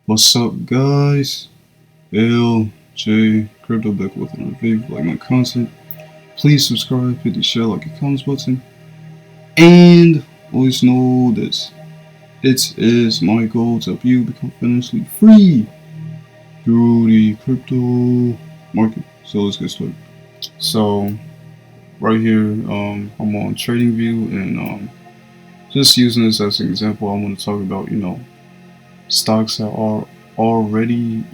What's up, guys? LJ Crypto back with another video. If you like my content, please subscribe, hit the share, like, and comments button, and always know this: it is my goal to help you become financially free through the crypto market. So let's get started. So right here, I'm on TradingView, and just using this as an example, I want to talk about stocks that are already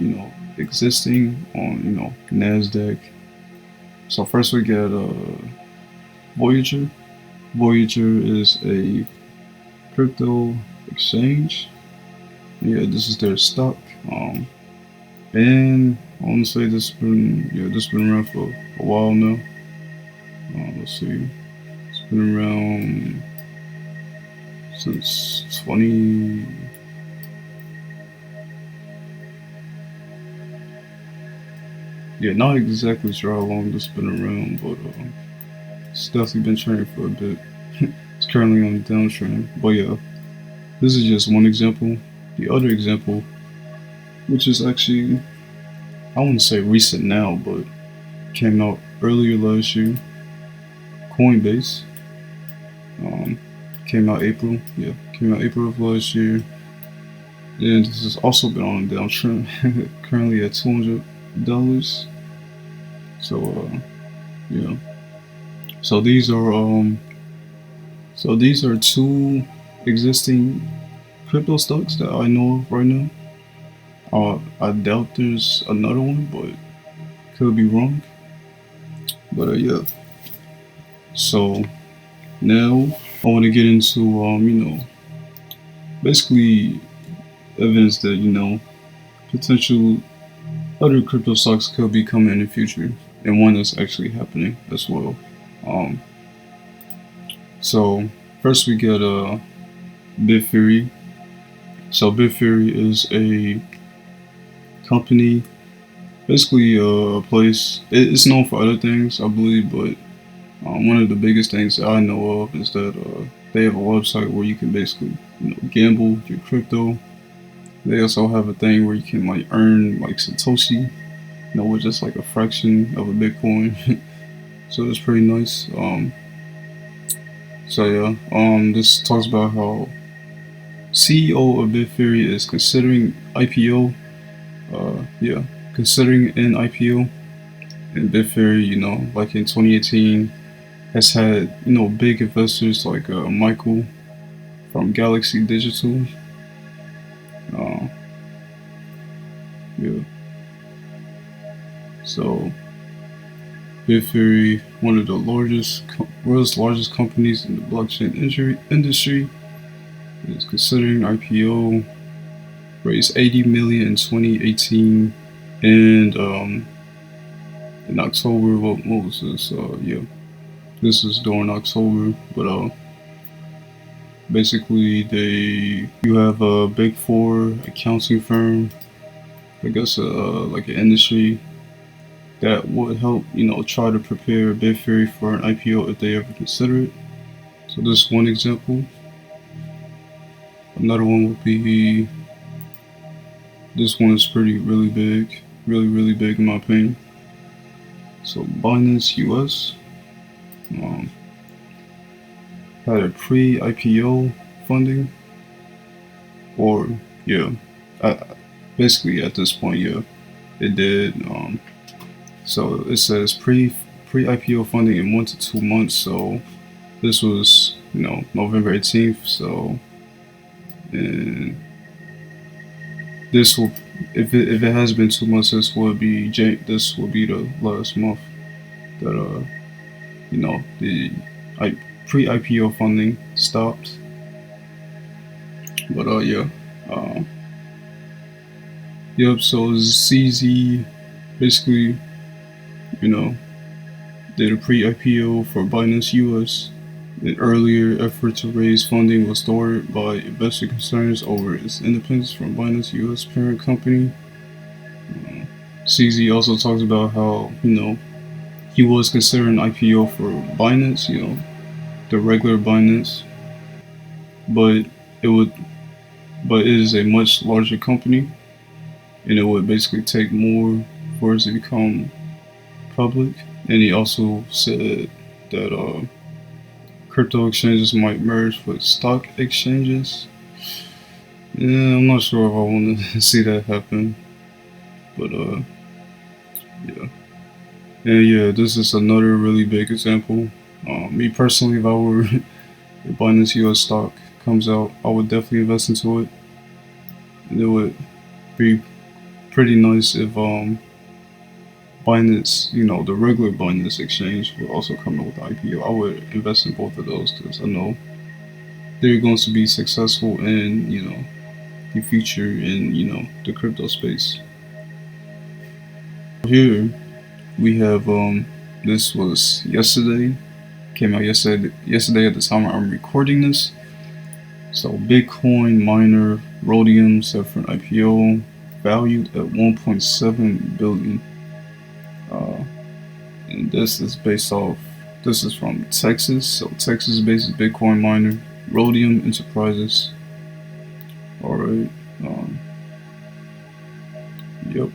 existing on NASDAQ. So first we get Voyager. Voyager is a crypto exchange. Yeah, this is their stock. And I want to say this been around for a while now. Let's see, it's been around since 20. Yeah, not exactly sure how long this has been around, but it's definitely been trading for a bit. It's currently on the downtrend. But yeah, this is just one example. The other example, which is actually, I wouldn't say recent now, but came out earlier last year. Coinbase. Came out April. Yeah, came out April of last year. And this has also been on a downtrend. Currently at $200. So yeah. So these are two existing crypto stocks that I know of right now. I doubt there's another one, but could be wrong. But yeah. So now I want to get into basically evidence that potential other crypto stocks could be coming in the future, and one that's actually happening as well. So first we get Bitfury. So Bitfury is a company, basically a place. It's known for other things, I believe, but one of the biggest things that I know of is that they have a website where you can basically gamble your crypto. They also have a thing where you can earn Satoshi, which is like a fraction of a Bitcoin. So it's pretty nice. So yeah, this talks about how CEO of Bitfury is considering IPO. Considering an IPO. And Bitfury, like in 2018, has had big investors like Michael from Galaxy Digital. Yeah. So Bitfury, one of the world's largest companies in the blockchain industry, is considering IPO. Raised 80 million in 2018, and in October, what was this? Yeah, this is during October, but basically you have a big four accounting firm, I guess, like an industry that would help try to prepare Bitfury for an IPO if they ever consider it. So this is one example. Another one would be, this one is really big, really big in my opinion. So Binance US had a pre-IPO funding, or yeah, basically at this point, yeah, it did. So it says pre-IPO funding in 1 to 2 months. So this was November 18th. So, and this will, if it has been 2 months, this will be the last month that the pre-IPO funding stopped. But yeah, yep. So CZ basically did a pre-IPO for Binance US. An earlier effort to raise funding was thwarted by investor concerns over its independence from Binance US parent company. CZ also talks about how he was considering IPO for Binance, the regular Binance, but it would, but it is a much larger company, and it would basically take more for it to become public. And he also said that crypto exchanges might merge with stock exchanges. Yeah, I'm not sure if I want to see that happen, but yeah. And yeah, this is another really big example. Me personally, if I were if Binance US stock comes out, I would definitely invest into it. And it would be pretty nice if Binance, the regular Binance exchange would also come out with the IPO. I would invest in both of those because I know they're going to be successful in, the future in, the crypto space. Here we have this was yesterday, came out yesterday at the time I'm recording this. So Bitcoin miner Rhodium set for an IPO valued at 1.7 billion. Uh, and this is from Texas. So Texas based Bitcoin miner Rhodium Enterprises. Alright. Yep.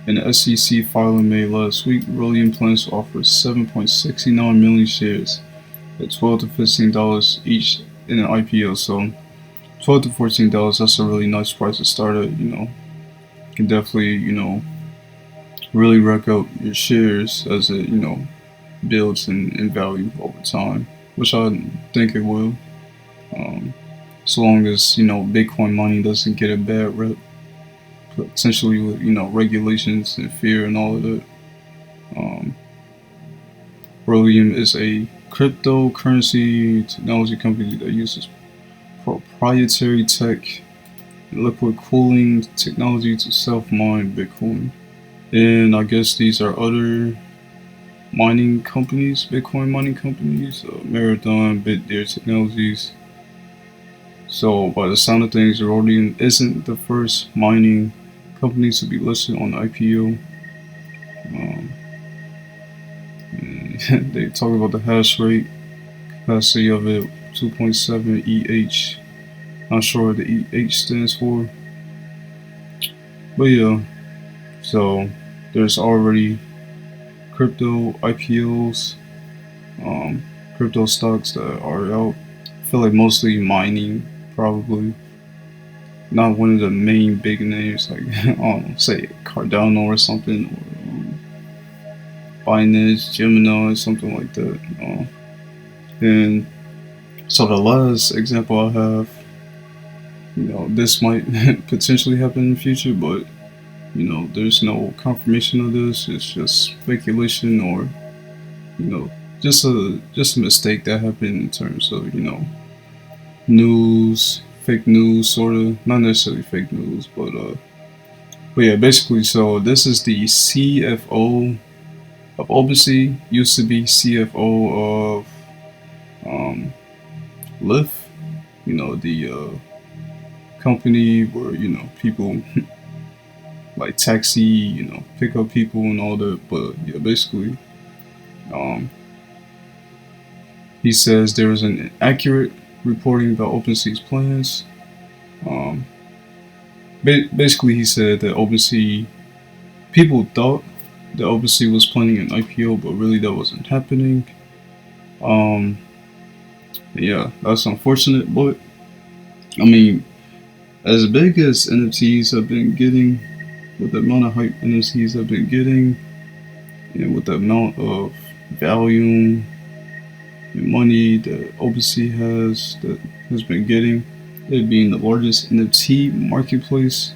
In the SEC filing made last week, Rhodium plans to offer 7.69 million shares at $12 to $15 each in an IPO. So $12 to $14, that's a really nice price to start at. You can definitely, really rack up your shares as it, builds in value over time, which I think it will. Um, so long as, Bitcoin mining doesn't get a bad rep, potentially with, regulations and fear and all of that. Um, Rhodium is a cryptocurrency technology company that uses proprietary tech and liquid cooling technology to self-mine Bitcoin. And I guess these are other mining companies, Bitcoin mining companies, Marathon, BitDare Technologies. So by the sound of things, Rhodium isn't the first mining company to be listed on IPO. They talk about the hash rate capacity of it, 2.7 EH. Not sure what the EH stands for. But yeah, so there's already crypto IPOs, crypto stocks that are out. I feel like mostly mining, probably. Not one of the main big names, like, I don't know, say Cardano or something, or Binance, Gemini, something like that. And so the last example I have, this might potentially happen in the future, but there's no confirmation of this. It's just speculation, or just a mistake that happened in terms of news, fake news, sort of, not necessarily fake news, but yeah, basically. So this is the CFO of OpenSea, used to be CFO of Lyft, the company where people like taxi, pick up people and all that. But yeah, basically, um, he says there is an accurate reporting about OpenSea's plans. Um, basically, he said that OpenSea people thought that OpenSea was planning an IPO, but really that wasn't happening. Um, yeah, that's unfortunate, but I mean, as big as NFTs have been getting, with the amount of hype NFTs have been getting, and with the amount of value and money that OpenSea has been getting, it being the largest NFT marketplace,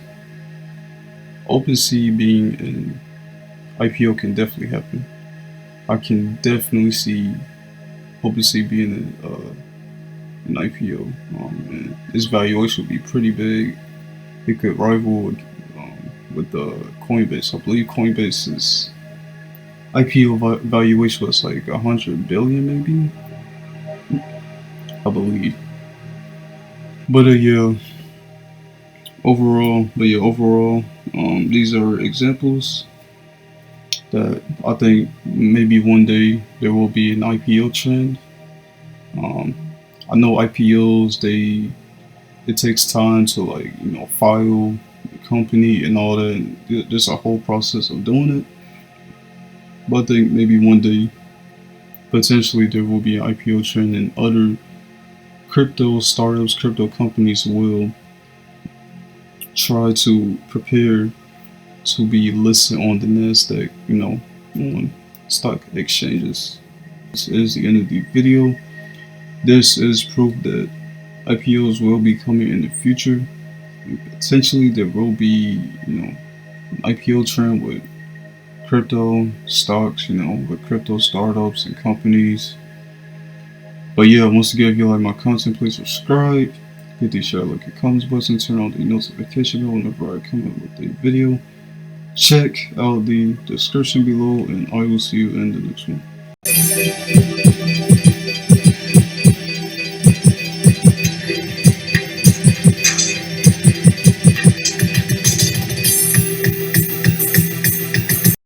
OpenSea being an IPO can definitely happen. I can definitely see OpenSea being an IPO, and its valuation would be pretty big. It could rival with the Coinbase. I believe Coinbase's IPO valuation was like 100 billion, maybe. I believe. But overall, these are examples that I think maybe one day there will be an IPO trend. I know IPOs, it takes time to like file the company and all that. And there's a whole process of doing it. But I think maybe one day potentially there will be an IPO trend and other crypto startups, crypto companies will try to prepare to be listed on the Nasdaq, on stock exchanges. This is the end of the video. This is proof that IPOs will be coming in the future. Potentially there will be, an IPO trend with crypto stocks, with crypto startups and companies. But yeah, once again, if you like my content, please subscribe, hit the share, like, and comments button, turn on the notification bell whenever I come out with a video. Check out the description below, and I will see you in the next one.